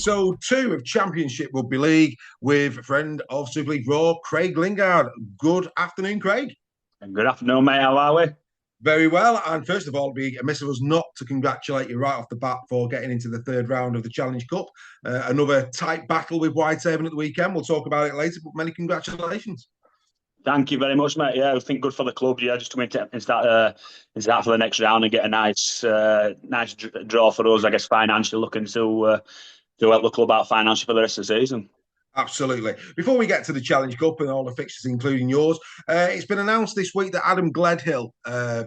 episode 2 of Championship Rugby League with a friend of Super League Raw, Craig Lingard. Good afternoon, Craig. Good afternoon, mate. How are we? Very well. And first of all, it'd be amiss of us not to congratulate you right off the bat for getting into the third round of the Challenge Cup. Another tight battle with Whitehaven at the weekend. We'll talk about it later, but many congratulations. Thank you very much, mate. Yeah, I think good for the club. Yeah, just to win into that for the next round and get a nice draw for us. I guess financially looking to help the club out financially for the rest of the season. Absolutely. Before we get to the Challenge Cup and all the fixtures, including yours, it's been announced this week that Adam Gladill,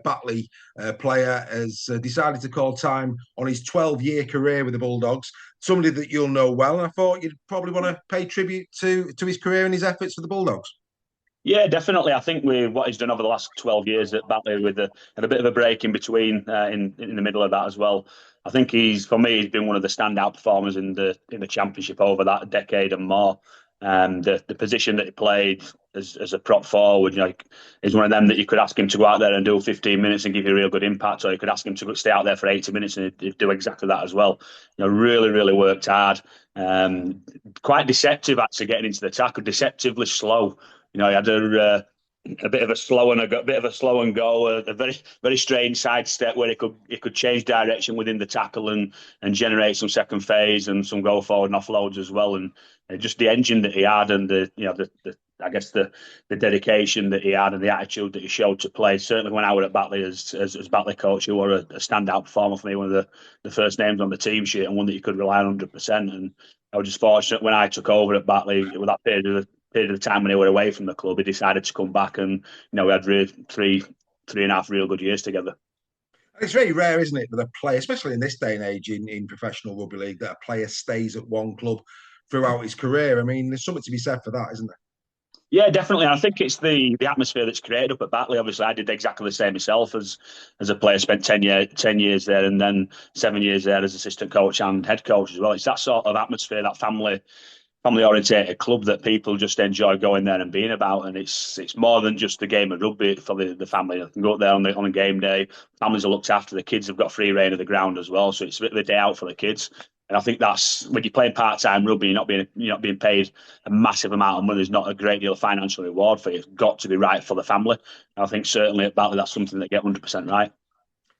Batley player, has decided to call time on his 12-year career with the Bulldogs. Somebody that you'll know well, and I thought you'd probably want to pay tribute to his career and his efforts for the Bulldogs. Yeah, definitely. I think with what he's done over the last 12 years at Batley, with a bit of a break in between, in the middle of that as well. I think he's been one of the standout performers in the Championship over that decade and more. The position that he played as a prop forward, is one of them that you could ask him to go out there and do 15 minutes and give you a real good impact, or you could ask him to stay out there for 80 minutes and he'd do exactly that as well. Really, really worked hard. Quite deceptive actually getting into the tackle, deceptively slow. He had a bit of a slow and go, a very very strange sidestep where he could change direction within the tackle and generate some second phase and some go forward and offloads as well. And just the engine that he had and the dedication that he had and the attitude that he showed to play. Certainly when I was at Batley as Batley coach, he were a standout performer for me, one of the first names on the team sheet and one that you could rely on 100%. And I was just fortunate when I took over at Batley with that period of time when they were away from the club, he decided to come back, and we had three and a half real good years together. It's very rare, isn't it, that a player, especially in this day and age in professional rugby league, that a player stays at one club throughout his career. I mean, there's something to be said for that, isn't there? Yeah, definitely. I think it's the atmosphere that's created up at Batley. Obviously, I did exactly the same myself as a player. Spent 10 years there, and then 7 years there as assistant coach and head coach as well. It's that sort of atmosphere, that family-orientated club that people just enjoy going there and being about, and it's more than just the game of rugby for the family. They can go up there on a game day. Families are looked after. The kids have got free reign of the ground as well, so it's a bit of a day out for the kids. And I think that's when you're playing part-time rugby, you're not being paid a massive amount of money. There's not a great deal of financial reward for you. It's got to be right for the family. And I think certainly at Batley that's something that get 100% right.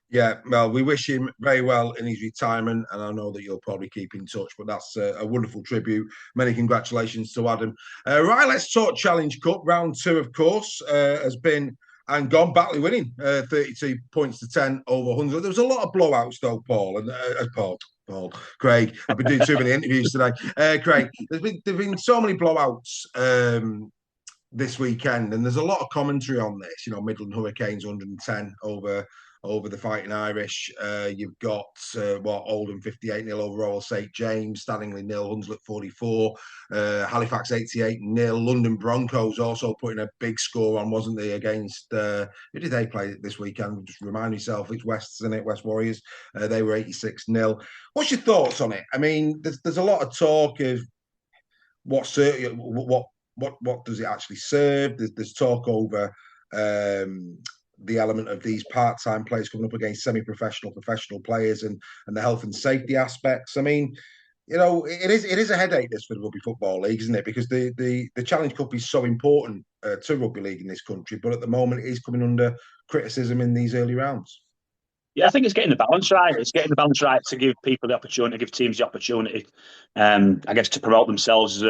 Yeah, well, we wish him very well in his retirement, and I know that you'll probably keep in touch, but that's a wonderful tribute. Many congratulations to Adam. Right, let's talk Challenge Cup. Round 2, of course, has been and gone. Batley winning 32 points to 10 over 100. There was a lot of blowouts, though, Paul, and Craig. I've been doing too many interviews today. Craig, there's been so many blowouts this weekend, and there's a lot of commentary on this. Midland Hurricanes 110 over the Fighting Irish. You've got Oldham 58-0 over Royal St James, Stanley 0, Hunslet 44, Halifax 88-0. London Broncos also putting a big score on, wasn't they, against who did they play this weekend? Just remind myself, it's Wests, isn't it? West Warriors. They were 86-0. What's your thoughts on it? I mean, there's a lot of talk of what does it actually serve? There's talk over the element of these part-time players coming up against semi-professional, professional players, and the health and safety aspects. I mean, it is a headache this for the Rugby Football League, isn't it? Because the Challenge Cup is so important to rugby league in this country, but at the moment it is coming under criticism in these early rounds. Yeah, I think it's getting the balance right. It's getting the balance right to give people the opportunity, give teams the opportunity, I guess, to promote themselves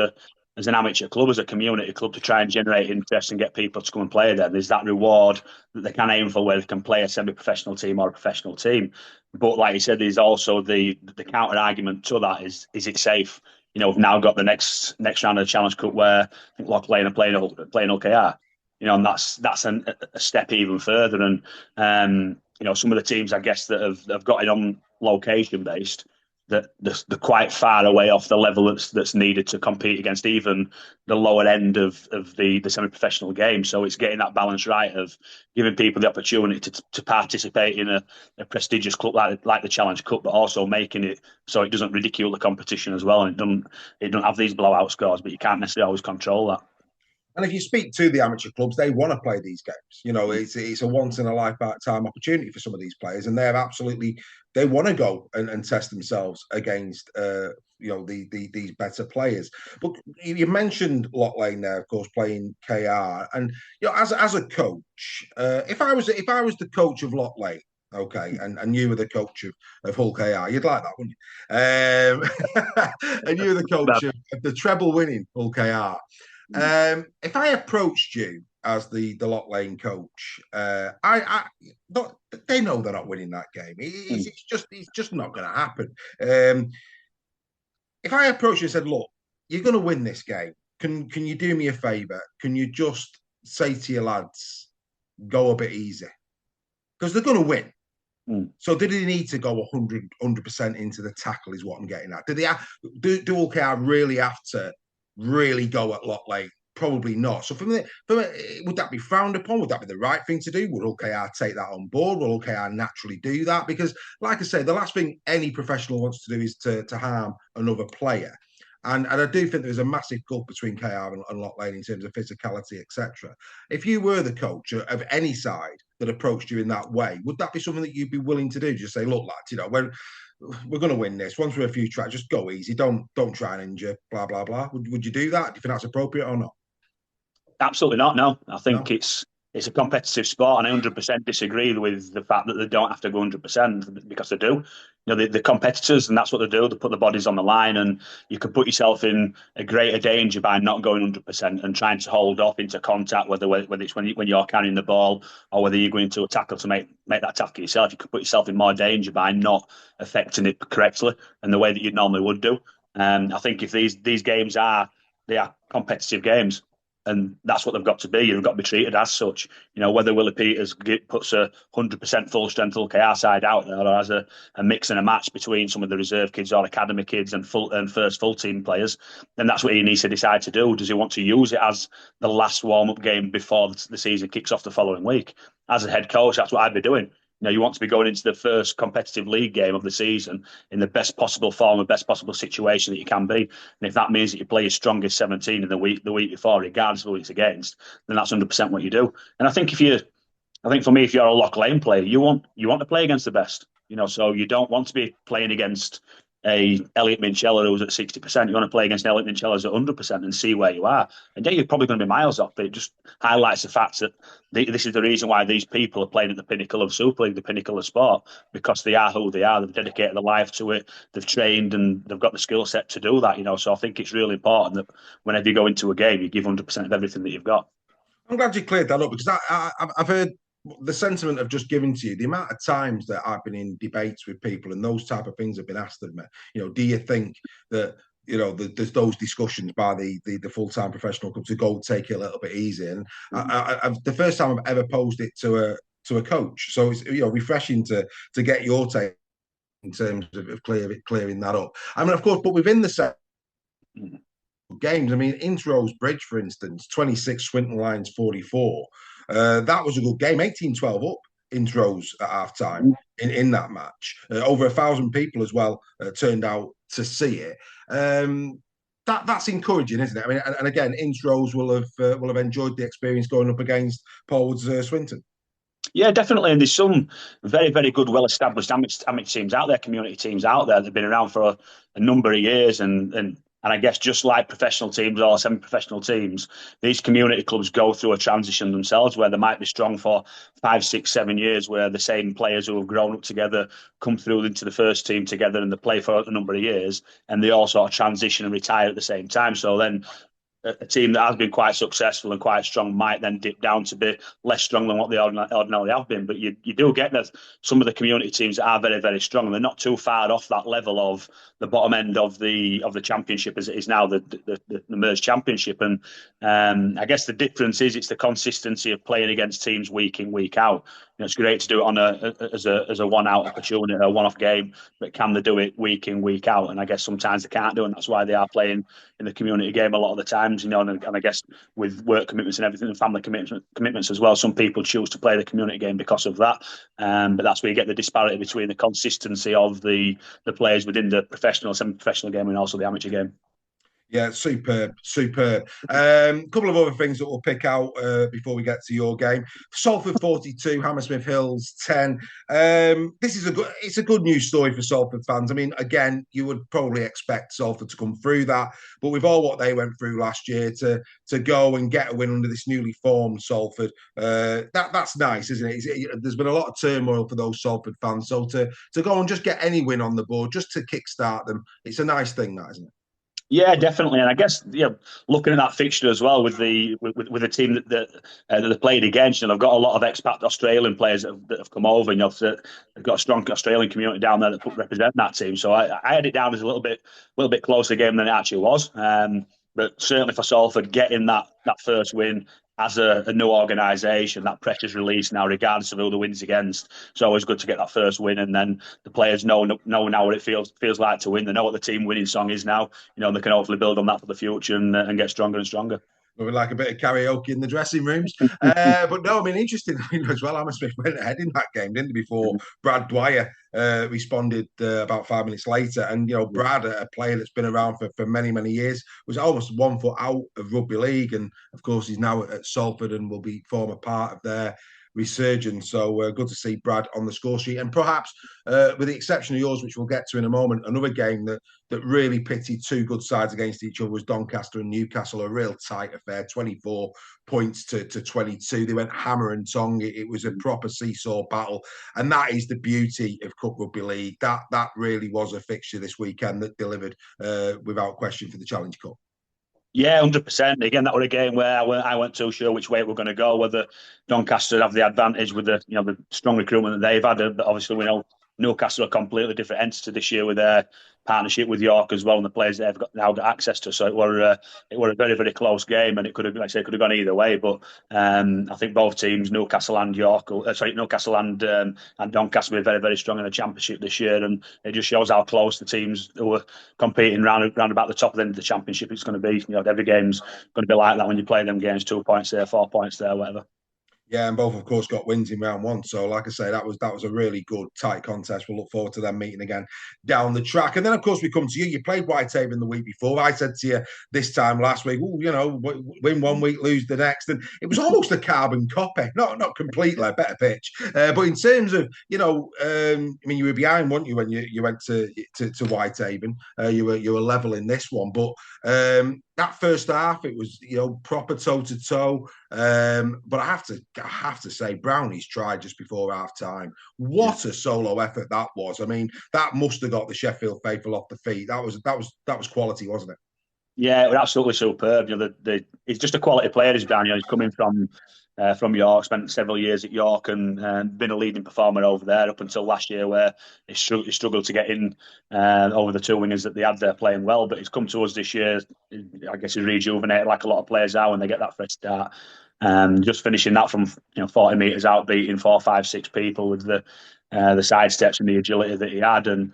as an amateur club, as a community club, to try and generate interest and get people to come and play there. There's that reward that they can aim for where they can play a semi-professional team or a professional team. But like you said, there's also the counter argument to that is it safe? We've now got the next round of the Challenge Cup where I think Loch Lane are playing OKR. And that's a step even further. And some of the teams, I guess, that have got it on location based, that they're quite far away off the level that's needed to compete against even the lower end of the semi-professional game. So it's getting that balance right of giving people the opportunity to participate in a prestigious club like the Challenge Cup, but also making it so it doesn't ridicule the competition as well, and it doesn't have these blowout scores, but you can't necessarily always control that. And if you speak to the amateur clubs, they want to play these games. It's a once in a lifetime opportunity for some of these players, and they want to go and test themselves against these better players. But you mentioned Lock Lane there, of course, playing KR, and as a coach, if I was the coach of Lock Lane. Okay, and you were the coach of Hull KR. You'd like that, wouldn't you? And you were the coach of the treble-winning Hull KR. If I approached you as the Lock Lane coach, they know they're not winning that game. It's just not going to happen. If I approached you and said, "Look, you're going to win this game. Can you do me a favour? Can you just say to your lads, go a bit easy? Because they're going to win." So did he need to go 100% into the tackle is what I'm getting at. Do OKR really have to really go at Lock Lane? Probably not. So for me, would that be frowned upon? Would that be the right thing to do? Would OKR take that on board? Will OKR naturally do that? Because like I say, the last thing any professional wants to do is to harm another player. And I do think there's a massive gulf between KR and Lock Lane in terms of physicality, etc. If you were the coach of any side that approached you in that way, would that be something that you'd be willing to do? Just say, look, lads, we're going to win this. Once we're a few tracks, just go easy. Don't try and injure, blah, blah, blah. Would you do that? Do you think that's appropriate or not? Absolutely not, no. I think it's a competitive sport, and I 100% disagree with the fact that they don't have to go 100% because they do. The competitors, and that's what they do. They put the bodies on the line, and you can put yourself in a greater danger by not going 100% and trying to hold off into contact, whether it's when you're carrying the ball or whether you're going into a tackle to make that tackle yourself. You could put yourself in more danger by not affecting it correctly and the way that you normally would do. I think if these games are competitive games, and that's what they've got to be. You've got to be treated as such. Whether Willie Peters puts a 100% full strength KR side out there, or has a mix and a match between some of the reserve kids or academy kids and first full team players, then that's what he needs to decide to do. Does he want to use it as the last warm up game before the season kicks off the following week? As a head coach, that's what I'd be doing. You want to be going into the first competitive league game of the season in the best possible form, the best possible situation that you can be. And if that means that you play your strongest 17 in the week before, regardless of who it's against, then that's 100% what you do. And I think for me, if you're a Lock Lane player, you want to play against the best. So you don't want to be playing against a Elliot Minchella who's at 60%. You want to play against Elliot Minchella who's at 100% and see where you are. And yeah, you're probably going to be miles off, but it just highlights the fact that this is the reason why these people are playing at the pinnacle of Super League, the pinnacle of sport, because they are who they are. They've dedicated their life to it. They've trained and they've got the skill set to do that. So I think it's really important that whenever you go into a game, you give 100% of everything that you've got. I'm glad you cleared that up, because I've heard the sentiment of just giving to you, the amount of times that I've been in debates with people and those type of things have been asked of me. Do you think that there's those discussions by the full-time professional club to go take it a little bit easy? And the first time I've ever posed it to a coach, so it's refreshing to get your take in terms of clearing that up. I mean, of course, but within the set games, I mean, Intro's Bridge, for instance, 26, Swinton Lions 44. That was a good game, 18-12 up Intros at half-time in that match. Over 1,000 people as well turned out to see it. That's encouraging, isn't it? I mean, and again, Intros will have enjoyed the experience going up against Paul Woods Swinton. Yeah, definitely. And there's some very, very good, well-established amateur teams out there, community teams out there that have been around for a number of years. And I guess just like professional teams or semi-professional teams, these community clubs go through a transition themselves where they might be strong for 5, 6, 7 years, where the same players who have grown up together come through into the first team together and they play for a number of years, and they all sort of transition and retire at the same time. So then a team that has been quite successful and quite strong might then dip down to be less strong than what they ordinarily have been. But you do get that some of the community teams that are very, very strong, and they're not too far off that level of the bottom end of the championship as it is now, the merged championship. And I guess the difference is it's the consistency of playing against teams week in, week out. It's great to do it on as a one-out opportunity, a one-off game, but can they do it week in, week out? And I guess sometimes they can't do it, and that's why they are playing in the community game a lot of the times, and I guess with work commitments and everything, and family commitments as well, some people choose to play the community game because of that. But that's where you get the disparity between the consistency of the players within the professional, semi-professional game and also the amateur game. Yeah, superb, superb. Couple of other things that we'll pick out before we get to your game. Salford 42, Hammersmith Hills 10. This is it's a good news story for Salford fans. I mean, again, you would probably expect Salford to come through that, but with all what they went through last year, to go and get a win under this newly formed Salford, that's nice, isn't it? There's been a lot of turmoil for those Salford fans, so to go and just get any win on the board, just to kickstart them, it's a nice thing, that, isn't it? Yeah, definitely, and I guess looking at that fixture as well with the team that they played against, they've got a lot of expat Australian players that have come over. They've got a strong Australian community down there that represent that team. So I had it down as a little bit closer game than it actually was. But certainly for Salford, getting that first win as a new organisation, that pressure's released now, regardless of who the wins against. It's always good to get that first win, and then the players know now what it feels like to win. They know what the team winning song is now. They can hopefully build on that for the future and get stronger and stronger. We like a bit of karaoke in the dressing rooms. But no, I mean, interesting as well. Hammersmith went ahead in that game, didn't they, before Brad Dwyer responded about 5 minutes later. And, Brad, a player that's been around for many, many years, was almost 1 foot out of rugby league. And, of course, he's now at Salford and will form a part of their resurgence. So good to see Brad on the score sheet. And perhaps, with the exception of yours, which we'll get to in a moment, another game that really pitted two good sides against each other was Doncaster and Newcastle, a real tight affair, 24 points to 22. They went hammer and tongue. It was a proper seesaw battle. And that is the beauty of Cup Rugby League. That really was a fixture this weekend that delivered without question for the Challenge Cup. Yeah, 100%. Again, that was a game where I weren't too sure which way it were going to go, whether Doncaster have the advantage with the strong recruitment that they've had. But obviously, we know Newcastle are a completely different entity this year with their partnership with York as well, and the players they've now got access to. So it were a very, very close game, and it could have, like I say, gone either way. But I think both teams, Newcastle and Newcastle and Doncaster, were very, very strong in the Championship this year, and it just shows how close the teams who were competing round about the top of the end of the Championship it's going to be. Every game's going to be like that when you play them games. 2 points there, 4 points there, whatever. Yeah, and both, of course, got wins in round one. So, like I say, that was a really good, tight contest. We'll look forward to them meeting again down the track. And then, of course, we come to you. You played Whitehaven the week before. I said to you this time last week, win 1 week, lose the next. And it was almost a carbon copy. Not completely, better pitch. But in terms of, you were behind, weren't you, when you went to Whitehaven? You were level in this one. But that first half, it was, proper toe-to-toe. But I have to say, Brownie's tried just before half time. What a solo effort that was! I mean, that must have got the Sheffield faithful off the feet. That was quality, wasn't it? Yeah, it was absolutely superb. He's just a quality player. He's Brownie. He's coming from York, spent several years at York, and been a leading performer over there up until last year, where he struggled to get in over the two wingers that they had there playing well. But he's come to us this year. I guess he's rejuvenated like a lot of players are when they get that fresh start. Just finishing that from 40 metres out, beating 4, 5, 6 people with the side steps and the agility that he had, and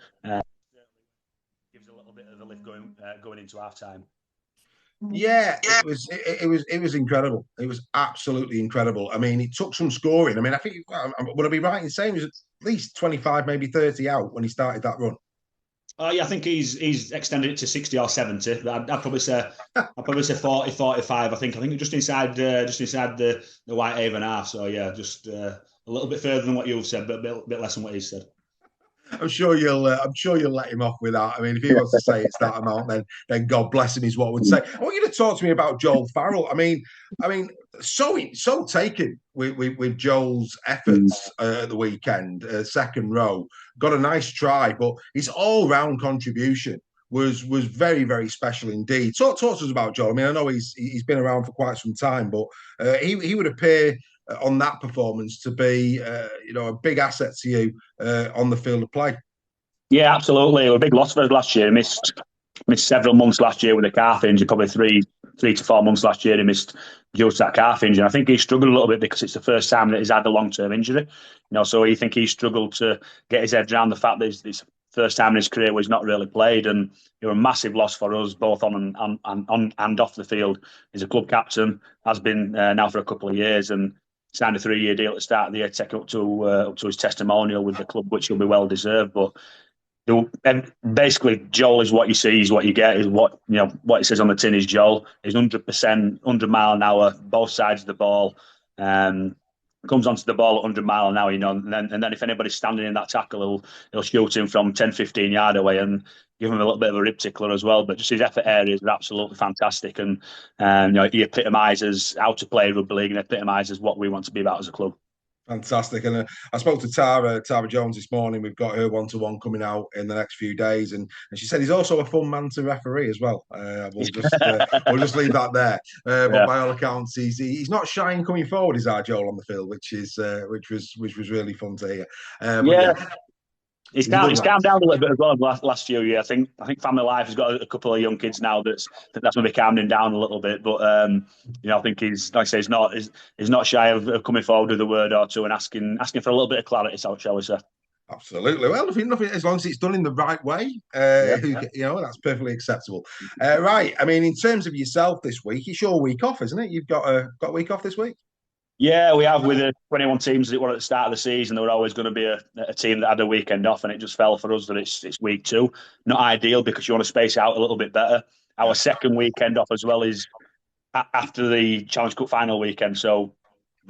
gives a little bit of a lift going into half time. Yeah, it was incredible. It was absolutely incredible. I mean, it took some scoring. I mean, I think would I be right in saying he was at least 25, maybe 30 out when he started that run? Yeah, I think he's extended it to 60 or 70. But I'd probably say 40, 45. I think just inside the Whitehaven half. So yeah, just a little bit further than what you've said, but a bit less than what he said. I'm sure you'll let him off with that. I mean, if he wants to say it's that amount, then God bless him is what I would say. I want you to talk to me about Joel Farrell. I mean, so taken with Joel's efforts at the weekend, second row, got a nice try, but his all-round contribution was very, very special indeed. Talk to us about Joel. I mean, I know he's been around for quite some time, but he would appear on that performance to be a big asset to you on the field of play. Yeah, absolutely. It was a big loss for us last year. He missed several months last year with a calf injury, probably three to 4 months last year. He missed due to that calf injury. I think he struggled a little bit because it's the first time that he's had a long-term injury. So I think he struggled to get his head around the fact that it's the first time in his career where he's not really played, and it was a massive loss for us, both on and off the field. He's a club captain, has been now for a couple of years, and signed a 3-year deal at the start of the year, take up to his testimonial with the club, which will be well deserved. But And basically, Joel is what you see, is what you get, is what it says on the tin is Joel. He's 100%, 100 mile an hour, both sides of the ball. Comes onto the ball at 100 mile an hour, and then if anybody's standing in that tackle, he'll shoot him from 10, 15 yard away and give him a little bit of a rib tickler as well. But just his effort areas are absolutely fantastic, and he epitomises how to play rugby league and epitomises what we want to be about as a club. Fantastic. And I spoke to Tara Jones this morning. We've got her one-to-one coming out in the next few days. And she said he's also a fun man to referee as well. We'll just leave that there. But by all accounts, he's not shy in coming forward, is our Joel on the field, which was really fun to hear. He's calmed down a little bit as well in the last few years. I think Family Life has got a couple of young kids now that's maybe calmed him down a little bit. But I think he's, like I say, he's not shy of coming forward with a word or two and asking for a little bit of clarity, shall we say. Absolutely. Well, nothing as long as it's done in the right way, that's perfectly acceptable. Right. I mean, in terms of yourself this week, it's your week off, isn't it? You've got a week off this week? Yeah, we have. With the 21 teams that were at the start of the season, there were always going to be a team that had a weekend off, and it just fell for us that it's week 2. Not ideal, because you want to space out a little bit better. Our second weekend off as well is after the Challenge Cup final weekend, so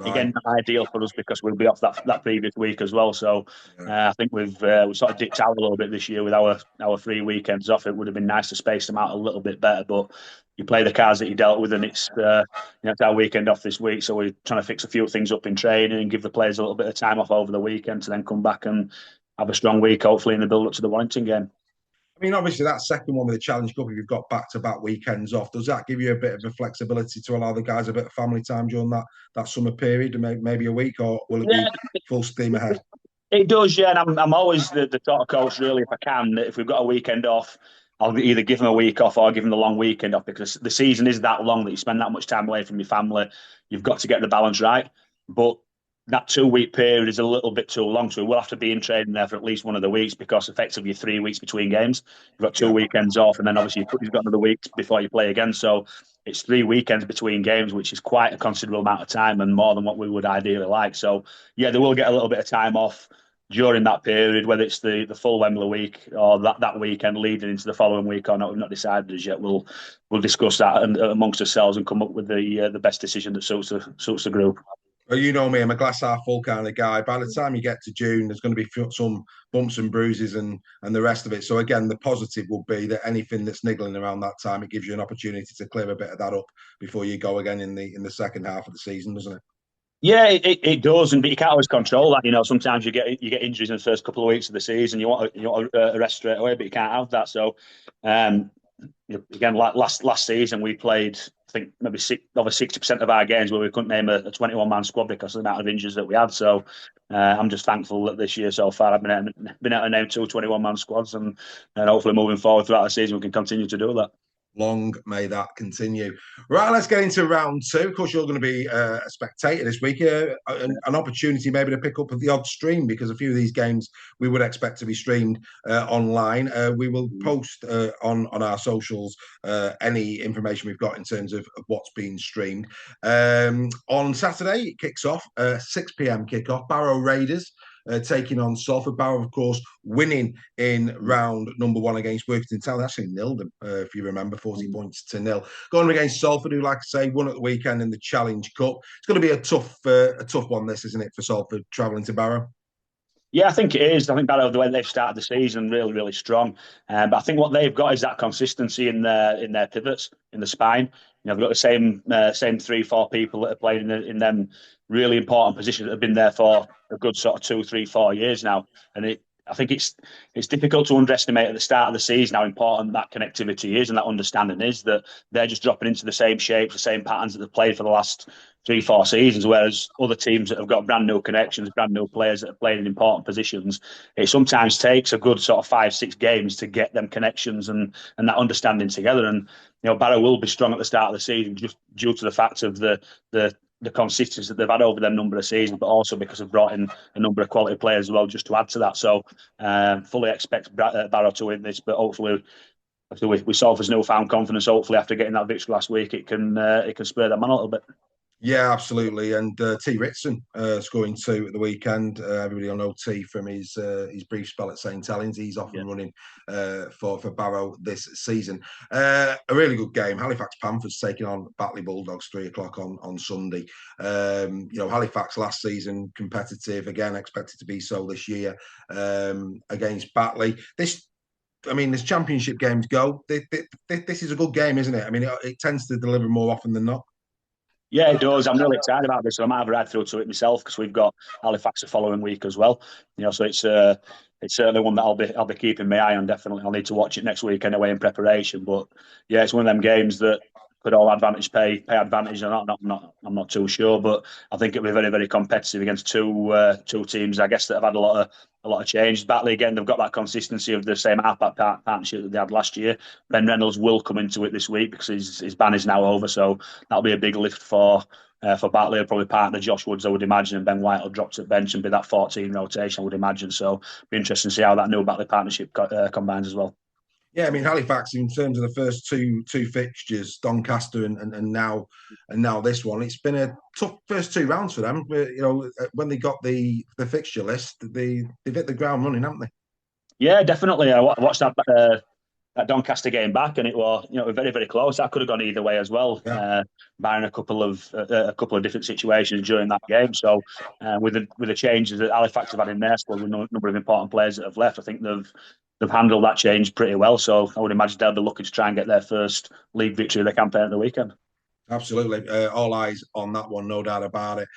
again, not ideal for us because we'll be off that previous week as well. So I think we've sort of dipped out a little bit this year with our 3 weekends off. It would have been nice to space them out a little bit better, but you play the cards that you dealt with, and it's our weekend off this week. So we're trying to fix a few things up in training and give the players a little bit of time off over the weekend to then come back and have a strong week, hopefully, in the build up to the Warrington game. I mean, obviously, that second one with the Challenge Cup, if you've got back-to-back weekends off, does that give you a bit of a flexibility to allow the guys a bit of family time during that summer period, and maybe a week, or will it be full steam ahead? It does, yeah. And I'm always the sort of coach, really, if I can, that if we've got a weekend off, I'll either give them a week off or give them the long weekend off, because the season is that long that you spend that much time away from your family. You've got to get the balance right. But that 2-week period is a little bit too long, so we'll have to be in training there for at least one of the weeks, because effectively 3 weeks between games. You've got 2 weekends off, and then obviously you've got another week before you play again. So it's 3 weekends between games, which is quite a considerable amount of time and more than what we would ideally like. So yeah, they will get a little bit of time off during that period, whether it's the full Wembley week or that weekend leading into the following week or not. We've not decided as yet. We'll discuss that amongst ourselves and come up with the best decision that suits the group. Well, you know me, I'm a glass half full kind of guy. By the time you get to June, there's going to be some bumps and bruises and the rest of it. So again, the positive will be that anything that's niggling around that time, it gives you an opportunity to clear a bit of that up before you go again in the second half of the season, doesn't it? Yeah, it does, but you can't always control that. Sometimes you get injuries in the first couple of weeks of the season. You want to rest straight away, but you can't have that. So, again, last season we played, I think, maybe over 60% of our games where we couldn't name a 21-man squad because of the amount of injuries that we had. So, I'm just thankful that this year so far I've been able to name 2 21-man squads, and hopefully moving forward throughout the season we can continue to do that. Long may that continue. Right, let's get into round 2. Of course, you're going to be a spectator this week. An opportunity maybe to pick up the odd stream, because a few of these games we would expect to be streamed online. We will post on our socials any information we've got in terms of what's being streamed. On Saturday, it kicks off, 6 p.m. kickoff. Barrow Raiders taking on Salford. Barrow, of course, winning in round number 1 against Workington Town. They actually nilled them, if you remember, 40 points to nil. Going against Salford, who, like I say, won at the weekend in the Challenge Cup. It's going to be a tough one, this, isn't it, for Salford travelling to Barrow? Yeah, I think it is. I think Barrow, the way they've started the season, really, really strong. But I think what they've got is that consistency in their pivots, in the spine. They've got the same 3-4 people that are playing in them really important positions that have been there for a good sort of 2, 3, 4 years now. And I think it's difficult to underestimate at the start of the season how important that connectivity is and that understanding is, that they're just dropping into the same shapes, the same patterns that they've played for the last 3, 4 seasons, whereas other teams that have got brand new connections, brand new players that are playing in important positions, it sometimes takes a good sort of 5, 6 games to get them connections and that understanding together. And Barrow will be strong at the start of the season just due to the fact of the consistency that they've had over them number of seasons, but also because they've brought in a number of quality players as well, just to add to that. So fully expect Barrow to win this, but hopefully with Salford's newfound confidence, hopefully after getting that victory last week, it can spur them on a little bit. Yeah, absolutely. And T. Ritson scoring two at the weekend. Everybody will know T from his brief spell at St. Helens. He's off Yeah. and running for Barrow this season. A really good game. Halifax Panthers taking on Batley Bulldogs 3 o'clock on Sunday. Halifax last season competitive again, expected to be so this year against Batley. This championship games go. This is a good game, isn't it? I mean, it tends to deliver more often than not. Yeah, it does. I'm really excited about this. I might have read through to it myself because we've got Halifax the following week as well. So it's certainly one that I'll be keeping my eye on. Definitely, I'll need to watch it next week anyway in preparation. But yeah, it's one of them games that could all advantage pay advantage or not. I'm not too sure, but I think it'll be very very competitive against two teams. I guess that have had a lot of change. Batley again, they've got that consistency of the same halfback partnership that they had last year. Ben Reynolds will come into it this week because his ban is now over, so that'll be a big lift for Batley. He'll probably partner Josh Woods, I would imagine, and Ben White will drop to the bench and be that 14 rotation, I would imagine. So be interesting to see how that new Batley partnership combines as well. Yeah, I mean Halifax in terms of the first two fixtures, Doncaster and now this one. It's been a tough first two rounds for them. When they got the fixture list, they've hit the ground running, haven't they? Yeah, definitely. I watched that Doncaster game back, and it was very very close. That could have gone either way as well, Yeah, barring a couple of different situations during that game. So with the changes that Halifax have had in their squad, with a number of important players that have left, I think they've handled that change pretty well. So I would imagine they'll be looking to try and get their first league victory of the campaign at the weekend. absolutely. All eyes on that one, no doubt about it.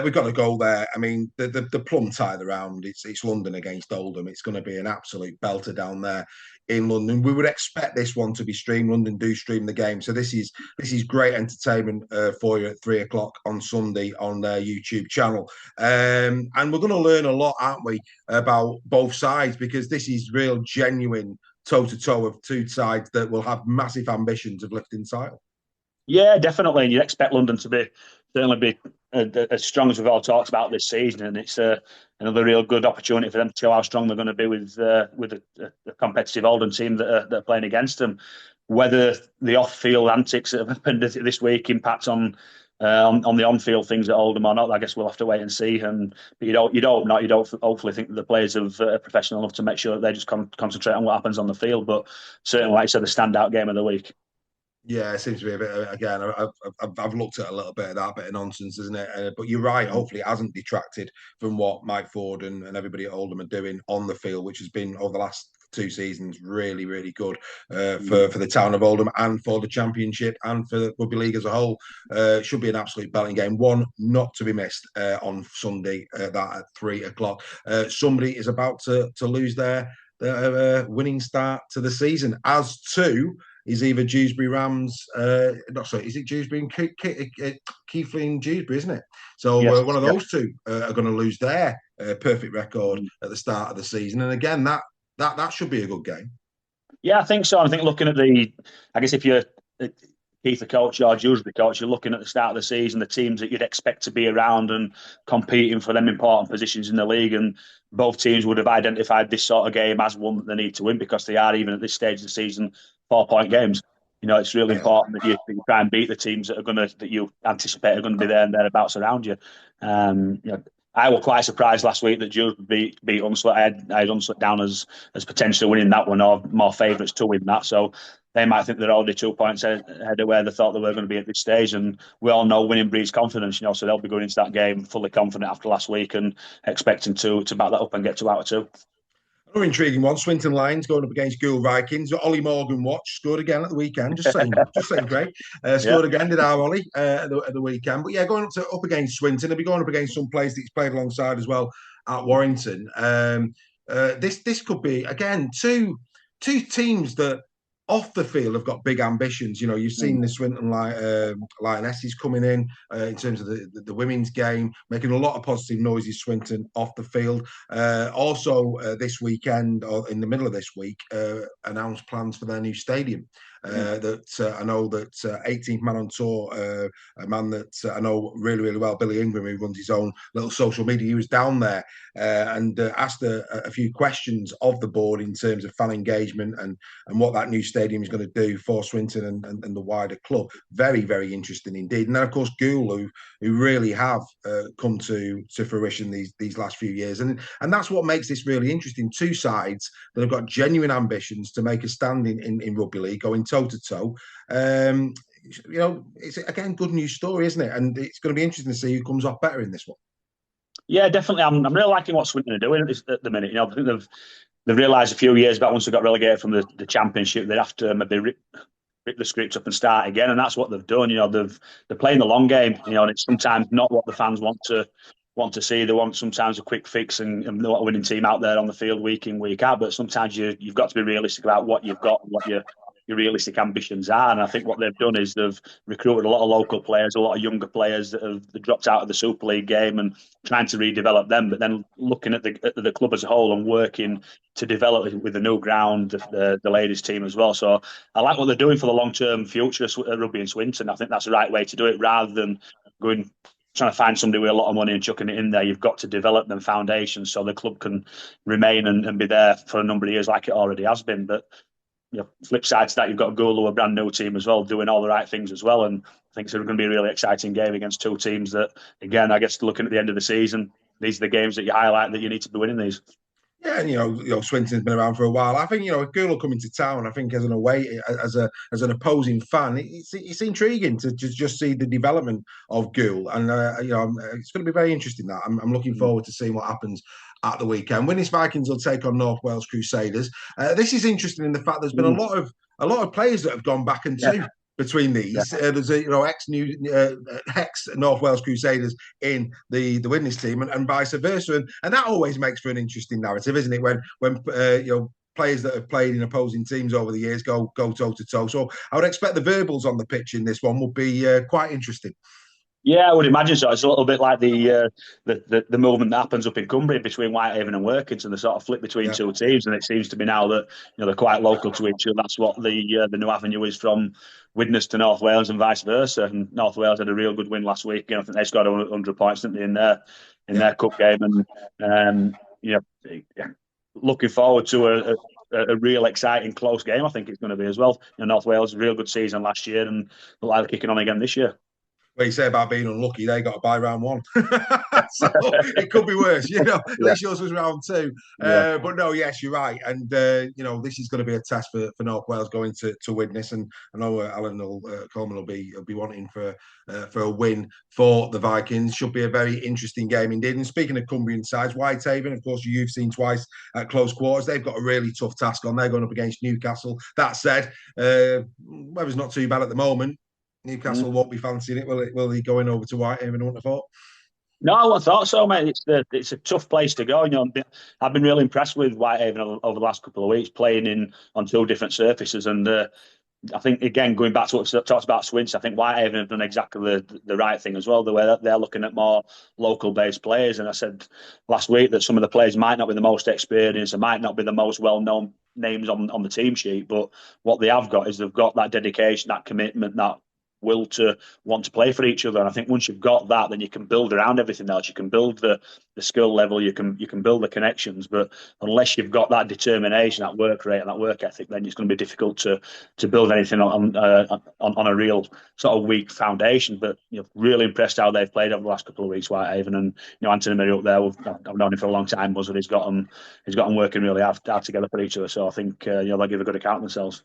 We've got to go there. I mean, the plum tie of the round, it's London against Oldham. It's going to be an absolute belter down there in London. We would expect this one to be streamed. London do stream the game, so this is great entertainment for you at 3 o'clock on Sunday on their YouTube channel. And we're going to learn a lot, aren't we, about both sides, because this is real, genuine toe to toe of two sides that will have massive ambitions of lifting title. Yeah, definitely. And you'd expect London to certainly be as strong as we've all talked about this season, and it's another real good opportunity for them to show how strong they're going to be with a competitive Oldham team that are playing against them. Whether the off-field antics that have happened this week impact on the on-field things at Oldham or not, I guess we'll have to wait and see. But you don't not. You don't hopefully think that the players are professional enough to make sure that they just concentrate on what happens on the field. But certainly, like I said, the standout game of the week. Yeah, it seems to be a bit. Again, I've looked at a little bit of that bit of nonsense, isn't it? But you're right. Hopefully, it hasn't detracted from what Mike Ford and everybody at Oldham are doing on the field, which has been over the last two seasons really, really good for the town of Oldham and for the Championship and for the Rugby League as a whole. It should be an absolute belting game, one not to be missed on Sunday. That at 3 o'clock. Somebody is about to lose their winning start to the season, as to is either Dewsbury Rams, not sorry, is it Dewsbury and Keighley Dewsbury, isn't it? So Yes, one of yeah. those two are going to lose their perfect record at the start of the season. And again, that should be a good game. Yeah, I think so. I think looking at I guess if you're Keith the coach or Jules the coach, you're looking at the start of the season, the teams that you'd expect to be around and competing for them important positions in the league. And both teams would have identified this sort of game as one that they need to win because they are, even at this stage of the season, 4-point games. It's really important that you try and beat the teams that you anticipate are going to be there and thereabouts around you. I was quite surprised last week that Jules beat Hunslet. I had Hunslet down as potentially winning that one or more favourites to win that. So they might think they're already 2 points ahead of where they thought they were going to be at this stage. And we all know winning breeds confidence, so they'll be going into that game fully confident after last week and expecting to back that up and get 2 out of 2. Another intriguing one, Swinton Lions going up against Gould Vikings. Ollie Morgan scored again at the weekend. Just saying, Craig. Scored again, did our Ollie at the weekend. But yeah, going up against Swinton, they'll be going up against some players that he's played alongside as well at Warrington. This could be again two teams that off the field have got big ambitions. You've seen the Swinton Lionesses coming in terms of the women's game, making a lot of positive noises, Swinton, off the field. Also, this weekend, or in the middle of this week, announced plans for their new stadium. That I know that 18th man on tour, a man that I know really, really well, Billy Ingram, who runs his own little social media, he was down there and asked a few questions of the board in terms of fan engagement and what that new stadium is going to do for Swinton and the wider club. Very, very interesting indeed. And then, of course, Gould, who really have come to fruition these last few years. And that's what makes this really interesting. Two sides that have got genuine ambitions to make a stand in rugby league, going toe-to-toe. It's again good news story, isn't it? And it's going to be interesting to see who comes off better in this one. Yeah, definitely. I'm really liking what Swinton are doing at the minute. I think they've realised a few years back, once they got relegated from the Championship, they'd have to maybe rip the script up and start again, and that's what they've done. They're playing the long game. And it's sometimes not what the fans want to see. They want sometimes a quick fix and they want a winning team out there on the field week in, week out. But sometimes you've got to be realistic about what you've got and what your realistic ambitions are. And I think what they've done is they've recruited a lot of local players, a lot of younger players that have dropped out of the Super League game and trying to redevelop them, but then looking at the club as a whole and working to develop it with the new ground, the ladies team as well. So I like what they're doing for the long-term future of rugby in Swinton. I think that's the right way to do it, rather than trying to find somebody with a lot of money and chucking it in there. You've got to develop them foundations so the club can remain and be there for a number of years like it already has been. But flip side to that, you've got Gladill, a brand new team as well, doing all the right things as well. And I think it's going to be a really exciting game against two teams that, again, I guess looking at the end of the season, these are the games that you highlight that you need to be winning these. Yeah, and Swinton's been around for a while. I think if Gould coming to town, I think as an away, as an opposing fan, it's intriguing to just see the development of Gould, and it's going to be very interesting. That I'm looking forward to seeing what happens at the weekend. Winnis Vikings will take on North Wales Crusaders. This is interesting in the fact there's been a lot of players that have gone back and two between these. Yeah. There's ex North Wales Crusaders in the Widnes team and vice versa, and that always makes for an interesting narrative, isn't it? When players that have played in opposing teams over the years go toe to toe. So I would expect the verbals on the pitch in this one would be quite interesting. Yeah, I would imagine so. It's a little bit like the movement that happens up in Cumbria between Whitehaven and Workington, the sort of flip between two teams, and it seems to be now that they're quite local to each other. That's what the new avenue is from Widnes to North Wales and vice versa. And North Wales had a real good win last week. I think they scored 100 points, didn't they, in their cup game, and looking forward to a real exciting close game. I think it's going to be as well. North Wales, a real good season last year, and look like they're kicking on again this year. What you say about being unlucky, they got to buy round one. So it could be worse, at least yours was round two. But no, yes, you're right. And, this is going to be a test for North Wales going to Widnes. And I know Alan Coleman will be wanting for a win for the Vikings. Should be a very interesting game indeed. And speaking of Cumbrian sides, Whitehaven, of course, you've seen twice at close quarters. They've got a really tough task on. They're going up against Newcastle. That said, weather's not too bad at the moment. Newcastle won't be fancying it, will it? Will he going over to Whitehaven? I wouldn't have thought. No, I thought so, mate. It's a tough place to go. I've been really impressed with Whitehaven over the last couple of weeks, playing on two different surfaces. And I think, again, going back to what we talked about Swinton, I think Whitehaven have done exactly the right thing as well. The way that they're looking at more local-based players. And I said last week that some of the players might not be the most experienced and might not be the most well-known names on the team sheet, but what they have got is they've got that dedication, that commitment, that will to want to play for each other. And I think once you've got that, then you can build around everything else. You can build the skill level, you can build the connections. But unless you've got that determination, that work rate and that work ethic, then it's going to be difficult to build anything on a real sort of weak foundation. But really impressed how they've played over the last couple of weeks, Whitehaven. And Anthony Murray up there, I've known him for a long time, Buzzard. He's got them working really hard together for each other. So I think they'll give a good account of themselves.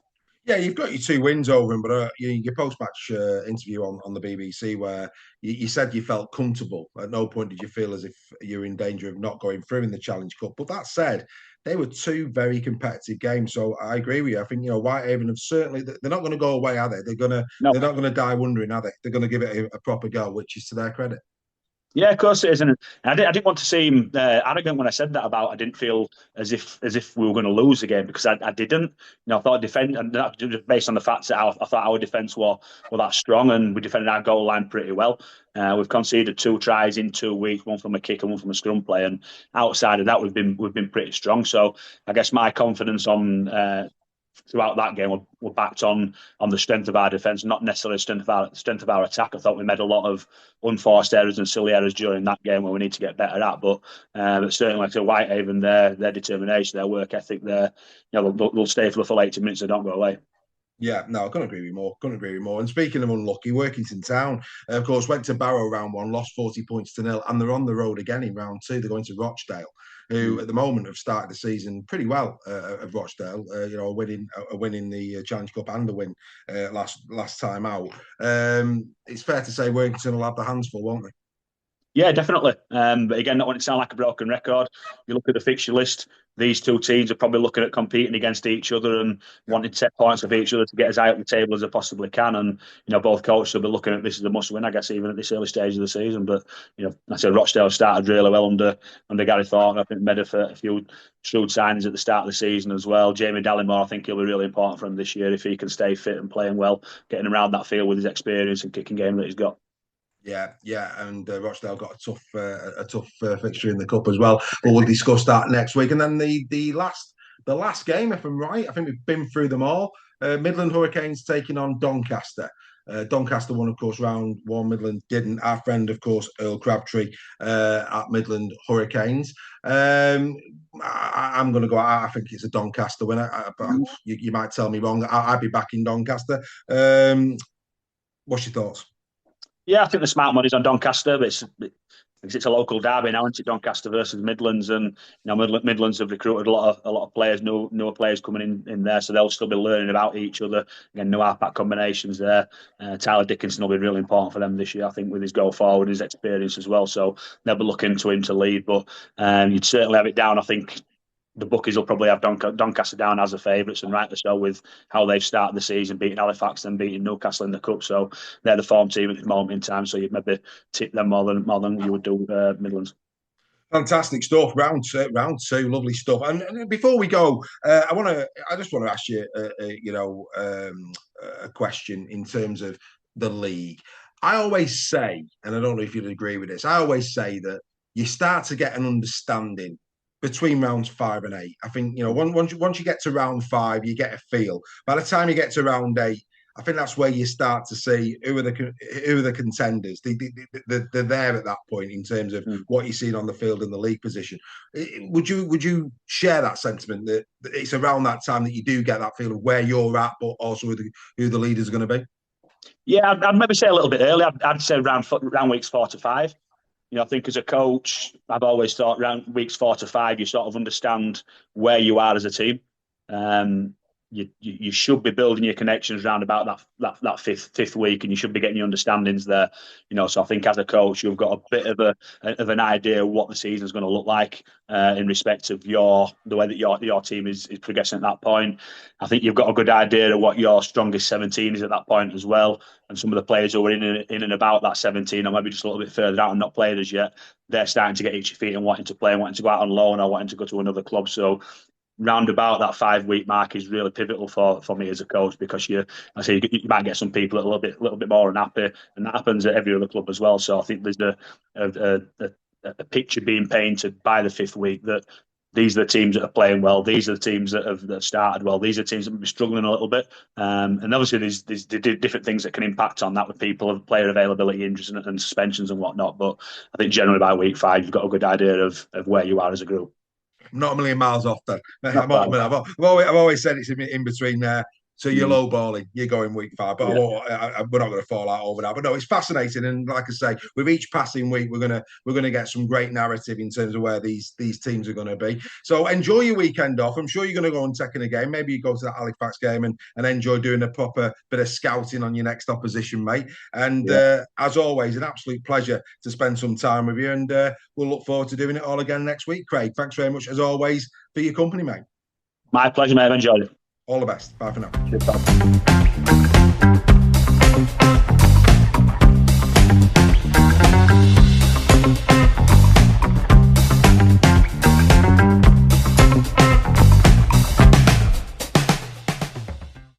Yeah, you've got your two wins over him, but your post-match interview on the BBC where you said you felt comfortable. At no point did you feel as if you're in danger of not going through in the Challenge Cup. But that said, they were two very competitive games. So I agree with you. I think Whitehaven have certainly, they're not going to go away, are they? They're not going to die wondering, are they? They're going to give it a proper go, which is to their credit. Yeah, of course it is, and I didn't want to seem arrogant when I said that about. I didn't feel as if we were going to lose the game, because I didn't. I thought defend, and based on the fact that I thought our defence were that strong, and we defended our goal line pretty well. We've conceded 2 tries in 2 weeks, one from a kick and one from a scrum play, and outside of that, we've been pretty strong. So I guess my confidence on throughout that game were backed on the strength of our defence, not necessarily the strength of our attack. I thought we made a lot of unforced errors and silly errors during that game where we need to get better at. But certainly, like I said, Whitehaven, their determination, their work ethic, they'll stay for the full 80 minutes. They don't go away. Yeah, no, I couldn't agree with you more. Couldn't agree with you more. And speaking of unlucky, Workington Town, of course, went to Barrow round one, lost 40 points to nil, and they're on the road again in round two. They're going to Rochdale, who at the moment have started the season pretty well. Of Rochdale, winning the Challenge Cup and the win last time out. It's fair to say Workington will have the hands full, won't they? Yeah, definitely. But again, not want it to sound like a broken record. You look at the fixture list, these two teams are probably looking at competing against each other and wanting to take points off each other to get as high up the table as they possibly can. And, both coaches will be looking at this as a must win, I guess, even at this early stage of the season. But, I said Rochdale started really well under Gary Thornton. I think made a few shrewd signings at the start of the season as well. Jamie Dallimore, I think he'll be really important for him this year if he can stay fit and playing well, getting around that field with his experience and kicking game that he's got. Yeah, and Rochdale got a tough fixture in the cup as well. But we'll discuss that next week. And then the last game, if I'm right, I think we've been through them all. Midland Hurricanes taking on Doncaster. Doncaster won, of course, round one. Midland didn't. Our friend, of course, Earl Crabtree at Midland Hurricanes. I'm going to go. I think it's a Doncaster winner. But you might tell me wrong. I'd be backing Doncaster. What's your thoughts? Yeah, I think the smart money's on Doncaster, but it's a local derby now, isn't it? Doncaster versus Midlands, and Midlands have recruited a lot of players, newer players coming in there, so they'll still be learning about each other. Again, new halfback combinations there. Tyler Dickinson will be really important for them this year, I think, with his go forward, his experience as well. So they'll be looking to him to lead, but you'd certainly have it down. I think the bookies will probably have Doncaster down as the favourites, and rightly so, with how they've started the season, beating Halifax and beating Newcastle in the cup. So they're the form team at this moment in time. So you'd maybe tip them more than you would do Midlands. Fantastic stuff. Round two, lovely stuff. And before we go, I just want to ask you, a question in terms of the league. I always say, and I don't know if you'd agree with this, I always say that you start to get an understanding between rounds 5 and 8. I think, once you get to round 5, you get a feel. By the time you get to round 8, I think that's where you start to see who are the contenders. They're there at that point in terms of what you're seeing on the field and the league position. Would you share that sentiment that it's around that time that you do get that feel of where you're at, but also who the leaders are going to be? Yeah, I'd maybe say a little bit early. I'd say round weeks 4 to 5. I think as a coach, I've always thought around weeks 4 to 5, you sort of understand where you are as a team. You should be building your connections around about that fifth week, and you should be getting your understandings there. So I think as a coach, you've got a bit of an idea of what the season is going to look like in respect of the way that your team is progressing at that point. I think you've got a good idea of what your strongest 17 is at that point as well. And some of the players who are in and about that 17, or maybe just a little bit further out and not played as yet, they're starting to get itchy feet and wanting to play and wanting to go out on loan or wanting to go to another club. So round about that 5-week mark is really pivotal for me as a coach, because you might get some people a little bit more unhappy, and that happens at every other club as well. So I think there's a picture being painted by the 5th week that these are the teams that are playing well. These are the teams that have started well. These are the teams that will be struggling a little bit. And obviously, there's different things that can impact on that with people, player availability, injuries, and suspensions and whatnot. But I think generally by week 5, you've got a good idea of where you are as a group. Not a million miles off then. I've always said it's in between there. So you're lowballing, you're going week 5, but we're not going to fall out over that. But no, it's fascinating, and like I say, with each passing week, we're gonna get some great narrative in terms of where these teams are going to be. So enjoy your weekend off. I'm sure you're going to go and take in a game. Maybe you go to that Halifax game and enjoy doing a proper bit of scouting on your next opposition, mate. And as always, an absolute pleasure to spend some time with you. And we'll look forward to doing it all again next week, Craig. Thanks very much as always for your company, mate. My pleasure, mate. I've enjoyed it. All the best. Bye for now. Cheers,